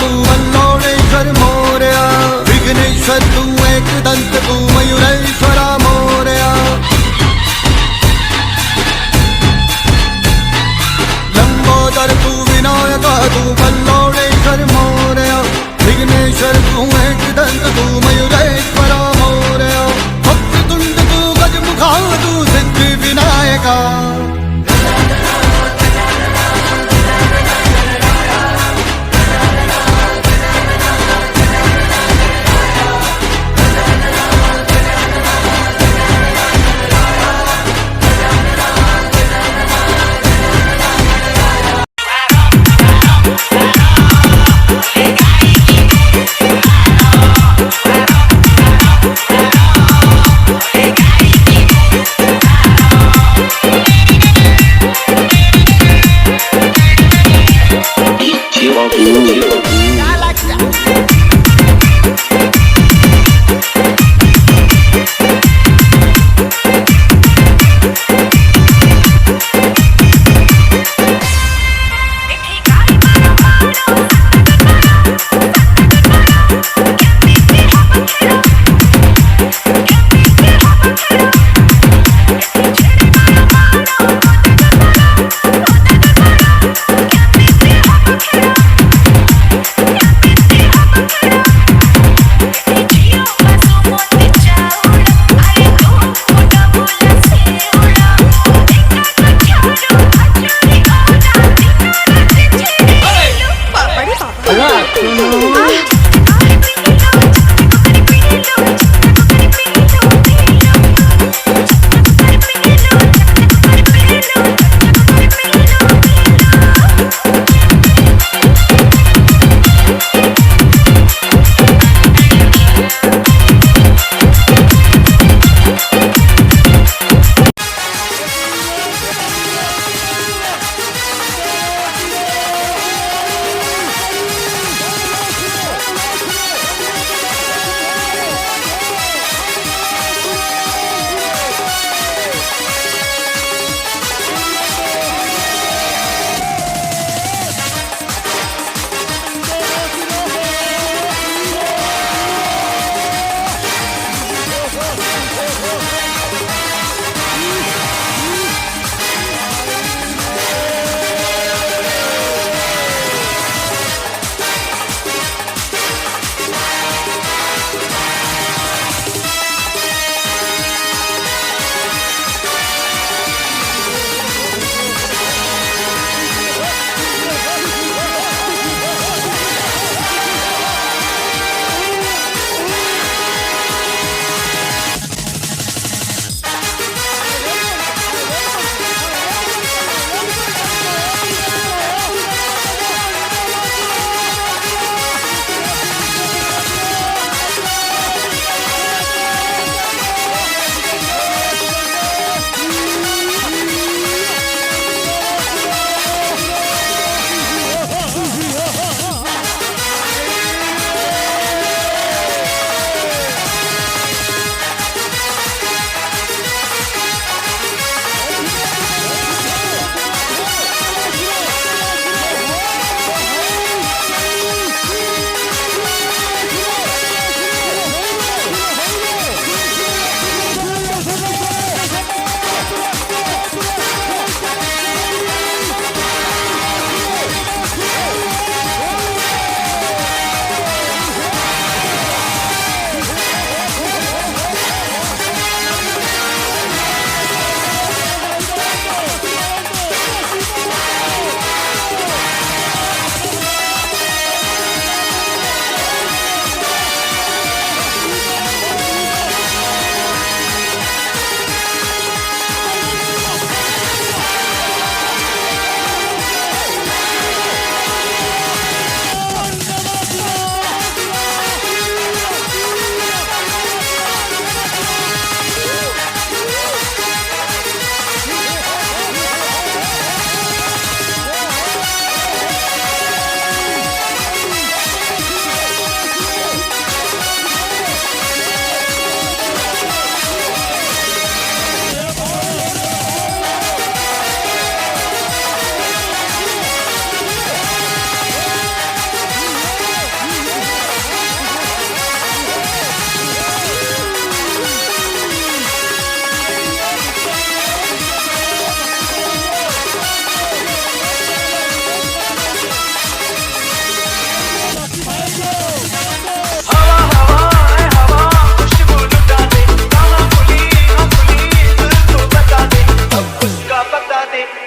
तू मल्लोळेश्वर मोरया, विघ्नेश्वर तू एकदंत तू मयुरेश्वरा मोरया, लंबोदर तू विनायक तू मल्लोळेश्वर मोरया, विघ्नेश्वर तू एकदंत तू मयुरेश्वरा मोरया, वक्रतुंड तू गजमुखा तू सिद्धी विनायका।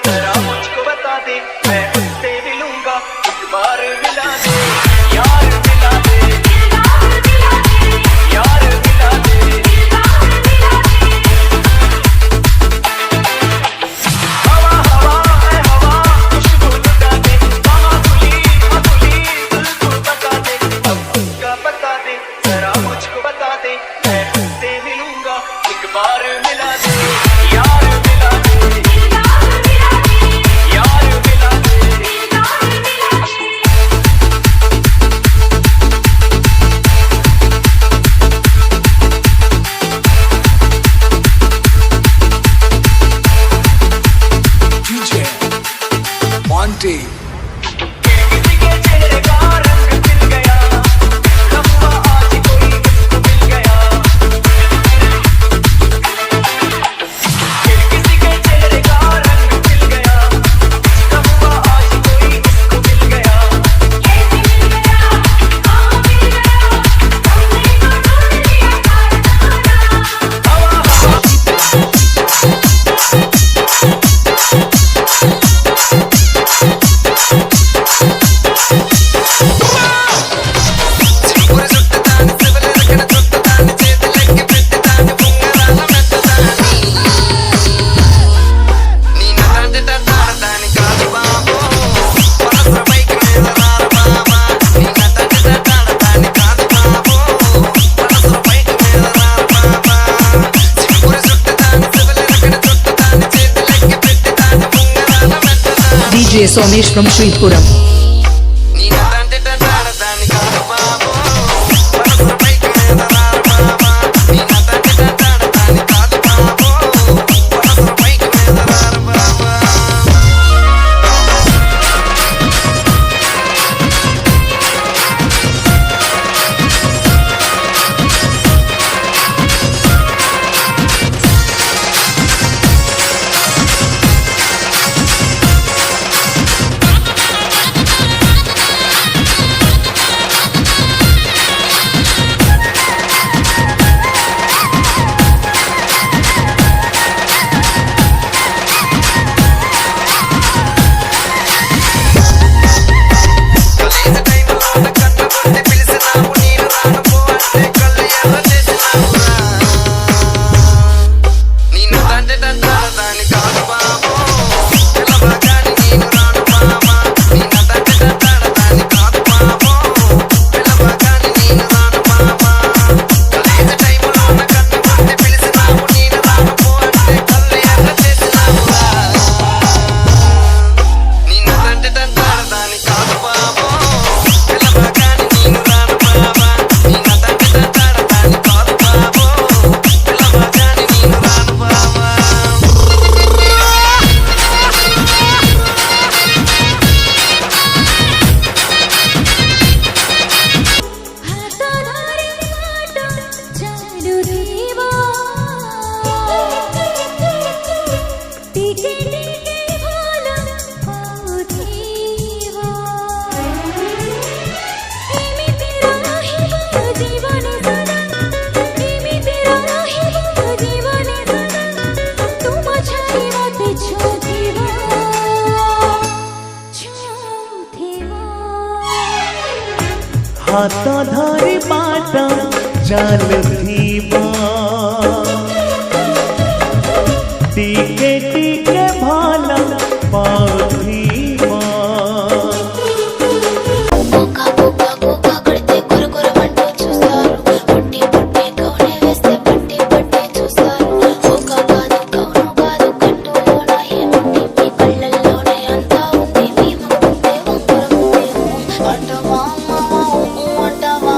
जरा मुझको बता दे मैं उससे मिलूंगा एक बार मिला दे यार मिला दे यार मिला दे हवा हवा है हवा खुशबू लुटा दे वहाँ खुली दिल को बता दे अब उसका बता दे जरा मुझको बता दे मैं उससे मिलूंगा एक बार मिला दे यार मिला दे यार मिला दे DJ Monty. किसी के चेहरे का रंग खिल गया लम्बा आज कोई उसको मिल गया किसी के चेहरे का रंग खिल गया लम्बा आज कोई उसको मिल गया कैसे मिल गया कहाँ मिल गया हमने तो ढूंढ लिया हवा సింపురు చుట్టదాని సెవెలు రకన చుట్టదాని చేతులెక్కి పెట్టదాని బొంగరాల మెట్టదాని నీ నటాంటి తట్టాడదాని కాదు బాబు మనసు బైక్ మీద రారు బాబా నీ నటాంటి తట్టాడదాని కాదు బాబు మనసు బైక్ మీద రారు బాబా సింపురు చుట్టదాని సెవెలు రకన చుట్టదాని చేతులెక్కి పెట్టదాని Bongarala మెట్టదాని DJ Somesh from Sripuram. నీ నటాంటి తట్టాడదాని కాదు బాబు మనసు బైక్ మీద రారు బాబా నీ నటాంటి తట్టాడదాని కాదు బాబు మనసు బైక్ మీద రారు బాబా కలిసి టైంలోన కన్నబొట్టి పిలిసినావు నేను రాను పో అంటే కళ్ళు ఎర్ర చేసినావురా నీ నటాంటి తట్టాడదాని కాదు బాబు పిల్లవగాని నేను రాను బాబా నీ నటాంటి తట్టాడదాని కాదు బాబు పిల్లవగాని నేను రాను బాబా కలిసి టైంలోన కన్నబొట్టి పిలిసినావు నేను రాను పో అంటే కళ్ళు ఎర్ర చేసినావురా నీ నటాంటి తట్టాడదాని కాదు బాబు పిల్లవగాని నేను రాను బాబా నీ నటాంటి తట్టాడదాని కాదు బాబు పిల్లవగాని నేను రాను బాబా हाताधारी माटा चालू दीवा टीके टीके भाला पाऊ दीवा एमी तेरा ही वो जीवन सदा एमी तेरा ही वो जीवन सदा तू माझी वाट छूतीवा हाताधारी बाटा चाल थीवा टीके टीके भाला पाव थीवा బొక్క బొక్క బొక్క కొడితే కొర మంటూ చూస్తారు పుట్టి పుట్టి కౌనే వేస్తే పట్టి పట్టి చూస్తారు బొక్క కాదు కౌను కాదు కట్టులోన ఏముంది మీ కళ్ళల్లోనే అంతా ఉంది మీ ముందే వంకర ముందే అంటవా అంటవా అంటవా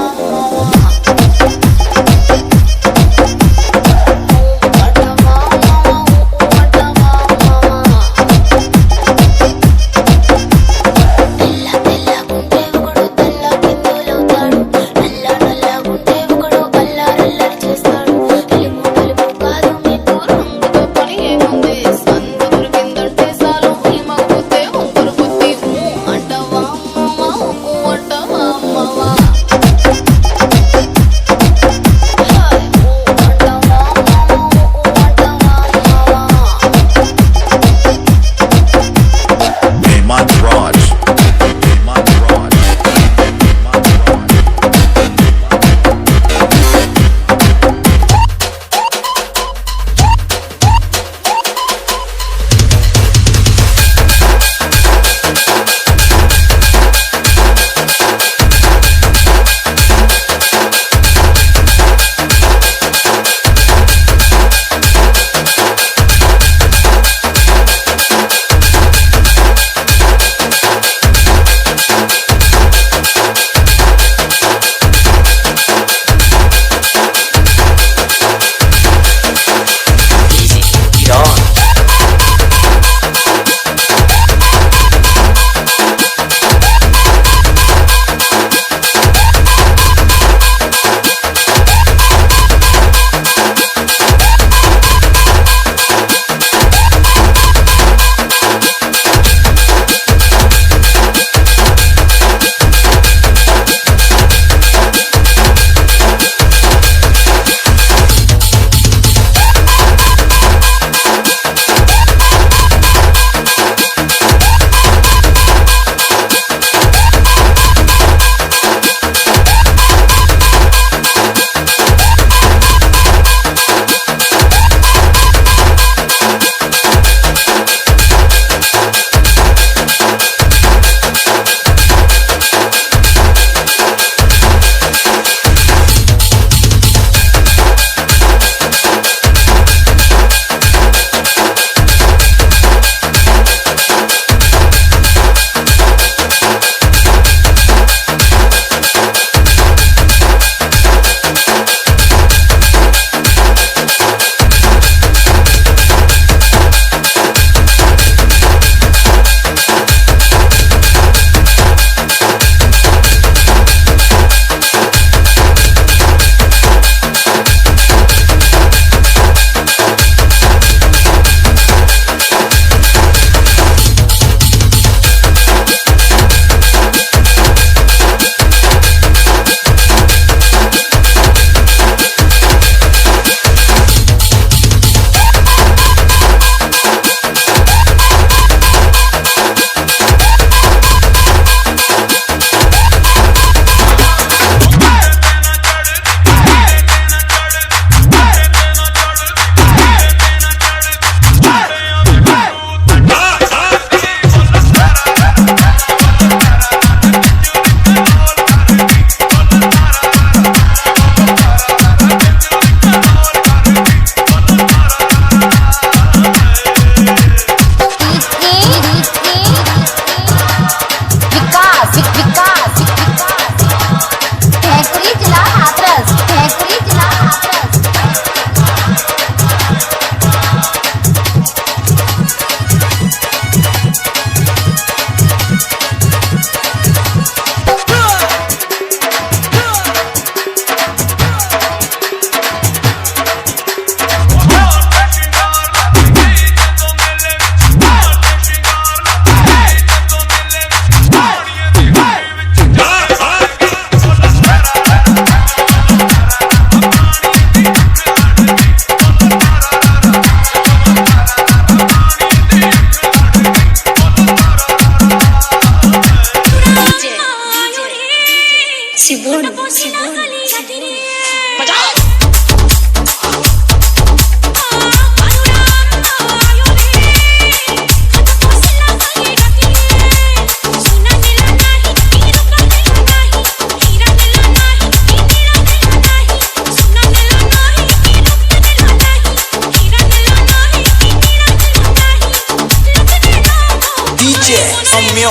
DJ Amyo.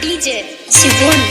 DJ Sibun